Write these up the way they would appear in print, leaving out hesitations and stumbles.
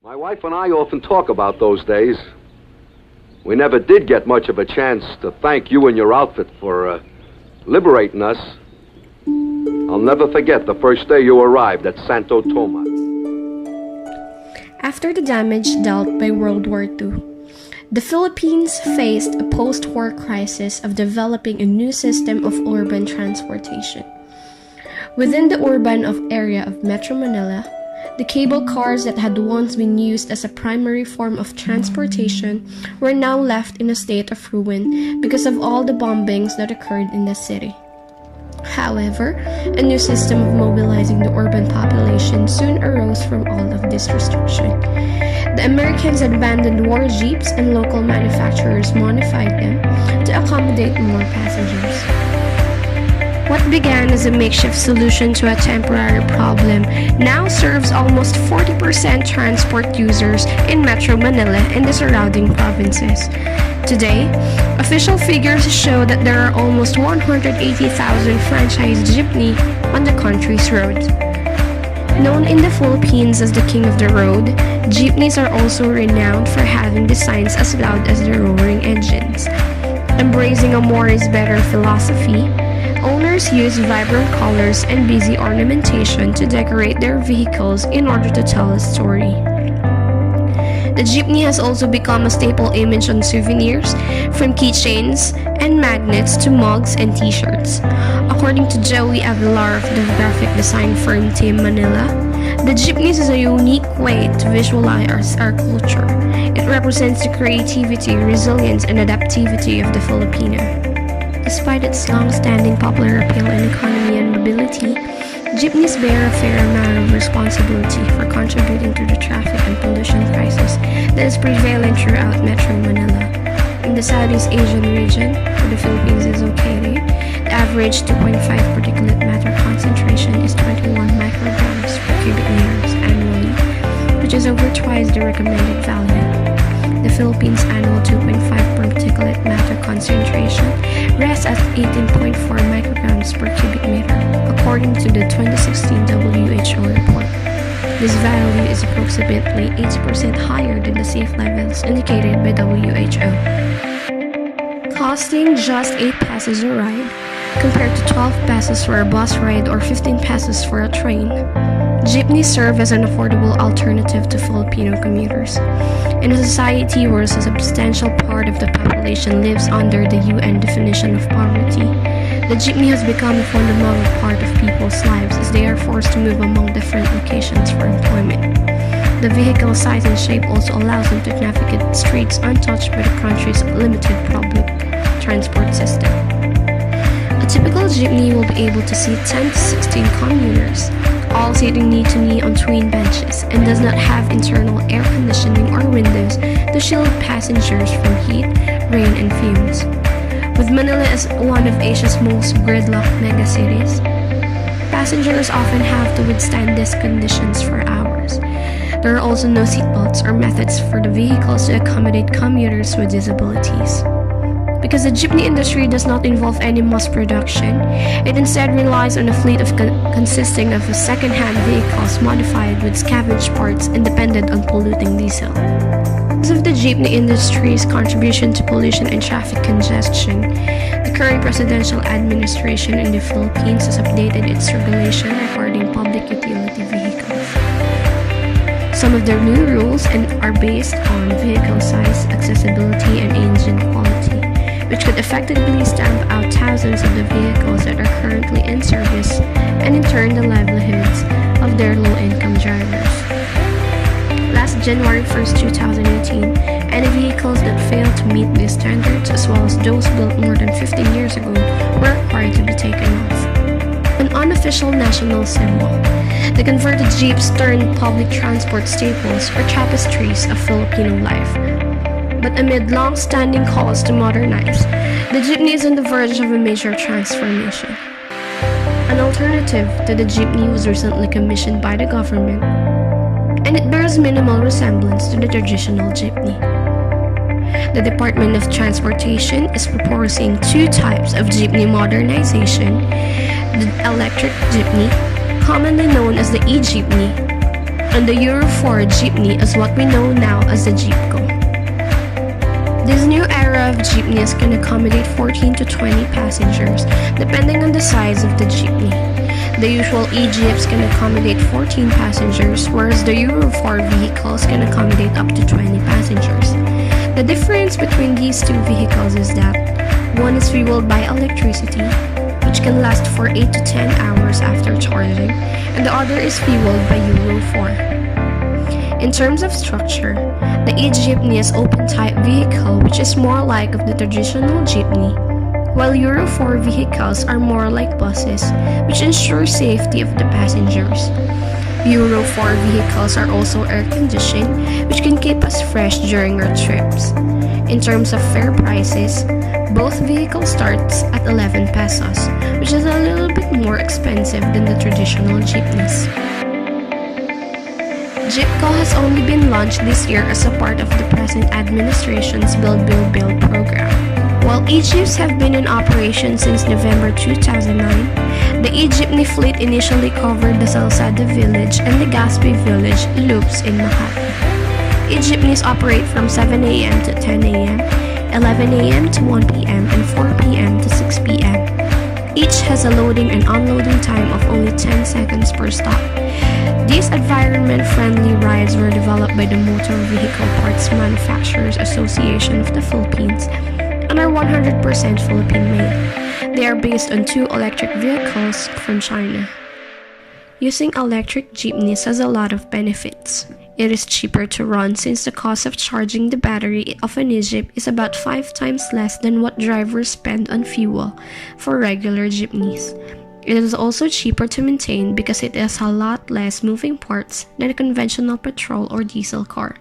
My wife and I often talk about those days. We never did get much of a chance to thank you and your outfit for liberating us. I'll never forget the first day you arrived at Santo Tomas. After the damage dealt by World War II, the Philippines faced a post-war crisis of developing a new system of urban transportation. Within the urban area of Metro Manila, the cable cars that had once been used as a primary form of transportation were now left in a state of ruin because of all the bombings that occurred in the city. However, a new system of mobilizing the urban population soon arose from all of this restriction. The Americans had abandoned war jeeps and local manufacturers modified them to accommodate more passengers. What began as a makeshift solution to a temporary problem now serves almost 40% transport users in Metro Manila and the surrounding provinces. Today, official figures show that there are almost 180,000 franchise jeepney on the country's roads. Known in the Philippines as the king of the road, jeepneys are also renowned for having designs as loud as their roaring engines. Embracing a more is better philosophy, owners use vibrant colors and busy ornamentation to decorate their vehicles in order to tell a story. The jeepney has also become a staple image on souvenirs, from keychains and magnets to mugs and t-shirts. According to Joey Avilar of the graphic design firm Team Manila, the jeepneys is a unique way to visualize our culture. It represents the creativity, resilience, and adaptivity of the Filipino. Despite its long-standing popular appeal in economy and mobility, jeepneys bear a fair amount of responsibility for contributing to the traffic and pollution crisis that is prevalent throughout Metro Manila. In the Southeast Asian region, where the Philippines is located, the average 2.5 particulate matter concentration is 21 micrograms per cubic meters annually, which is over twice the recommended value. The Philippines' annual 2.5 particulate matter concentration rests at 18.4 micrograms per cubic meter, according to the 2016 WHO report. This value is approximately 80% higher than the safe levels indicated by WHO. Costing just 8 pesos a ride, compared to 12 pesos for a bus ride or 15 pesos for a train, jeepneys serve as an affordable alternative to Filipino commuters. In a society where a substantial part of the population lives under the UN definition of poverty, the jeepney has become a fundamental part of people's lives as they are forced to move among different locations for employment. The vehicle size and shape also allows them to navigate streets untouched by the country's limited public transport system. A typical jeepney will be able to seat 10 to 16 commuters, all sitting knee to knee on twin benches, and does not have internal air conditioning or windows to shield passengers from heat, rain, and fumes. With Manila as one of Asia's most gridlocked megacities, passengers often have to withstand these conditions for hours. There are also no seatbelts or methods for the vehicles to accommodate commuters with disabilities. Because the jeepney industry does not involve any mass production, it instead relies on a fleet of consisting of second-hand vehicles modified with scavenged parts and dependent on polluting diesel. Because of the jeepney industry's contribution to pollution and traffic congestion, the current presidential administration in the Philippines has updated its regulation regarding public utility vehicles. Some of their new rules are based on vehicle size, accessibility, and engine quality, which could effectively stamp out thousands of the vehicles that are currently in service and in turn the livelihoods of their low-income drivers. Last January 1st, 2018, any vehicles that fail to meet these standards, as well as those built more than 15 years ago, were required to be taken off. An unofficial national symbol, the converted jeeps turned public transport staples or tapestries of Filipino life. But amid long-standing calls to modernize, the jeepney is on the verge of a major transformation. An alternative to the jeepney was recently commissioned by the government, and it bears minimal resemblance to the traditional jeepney. The Department of Transportation is proposing two types of jeepney modernization: the electric jeepney, commonly known as the E-Jeepney, and the Euro 4 jeepney is what we know now as the Jeepco. This new era of jeepneys can accommodate 14 to 20 passengers, depending on the size of the jeepney. The usual E-Jeeps can accommodate 14 passengers, whereas the Euro 4 vehicles can accommodate up to 20 passengers. The difference between these two vehicles is that one is fueled by electricity, which can last for 8 to 10 hours after charging, and the other is fueled by Euro 4. In terms of structure, the E-Jeepney is open-type vehicle, which is more like of the traditional jeepney, while Euro 4 vehicles are more like buses, which ensure safety of the passengers. Euro 4 vehicles are also air-conditioned, which can keep us fresh during our trips. In terms of fare prices, both vehicles starts at 11 pesos, which is a little bit more expensive than the traditional jeepneys. Jeepco has only been launched this year as a part of the present administration's Build program. While E-Jeeps have been in operation since November 2009, the E-Jeepney fleet initially covered the Salsada village and the Gaspi village loops in Makati. E-Jeepneys operate from 7 a.m. to 10 a.m., 11 a.m. to 1 p.m., and 4 p.m. to 6 p.m. Each has a loading and unloading time of only 10 seconds per stop. These environment-friendly rides were developed by the Motor Vehicle Parts Manufacturers Association of the Philippines and are 100% Philippine-made. They are based on 2 electric vehicles from China. Using electric jeepneys has a lot of benefits. It is cheaper to run since the cost of charging the battery of an E-Jeep is about 5 times less than what drivers spend on fuel for regular jeepneys. It is also cheaper to maintain because it has a lot less moving parts than a conventional petrol or diesel car.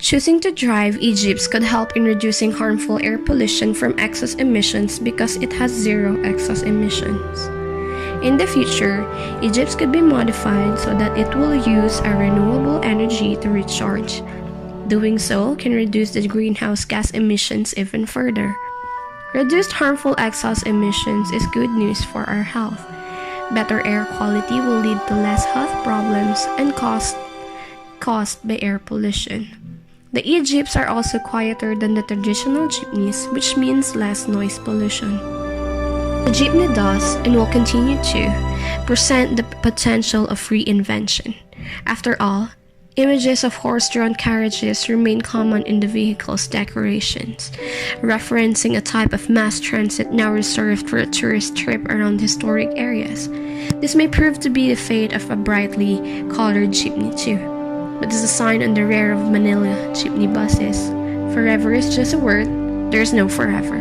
Choosing to drive E-Jeeps could help in reducing harmful air pollution from exhaust emissions because it has 0 exhaust emissions. In the future, E-Jeeps could be modified so that it will use a renewable energy to recharge. Doing so can reduce the greenhouse gas emissions even further. Reduced harmful exhaust emissions is good news for our health. Better air quality will lead to less health problems and caused by air pollution. The E-Jeeps are also quieter than the traditional jeepneys, which means less noise pollution. The jeepney does, and will continue to, present the potential of reinvention. After all, images of horse-drawn carriages remain common in the vehicle's decorations, referencing a type of mass transit now reserved for a tourist trip around historic areas. This may prove to be the fate of a brightly colored jeepney too, but as a sign on the rear of Manila jeepney buses, forever is just a word, there's no forever.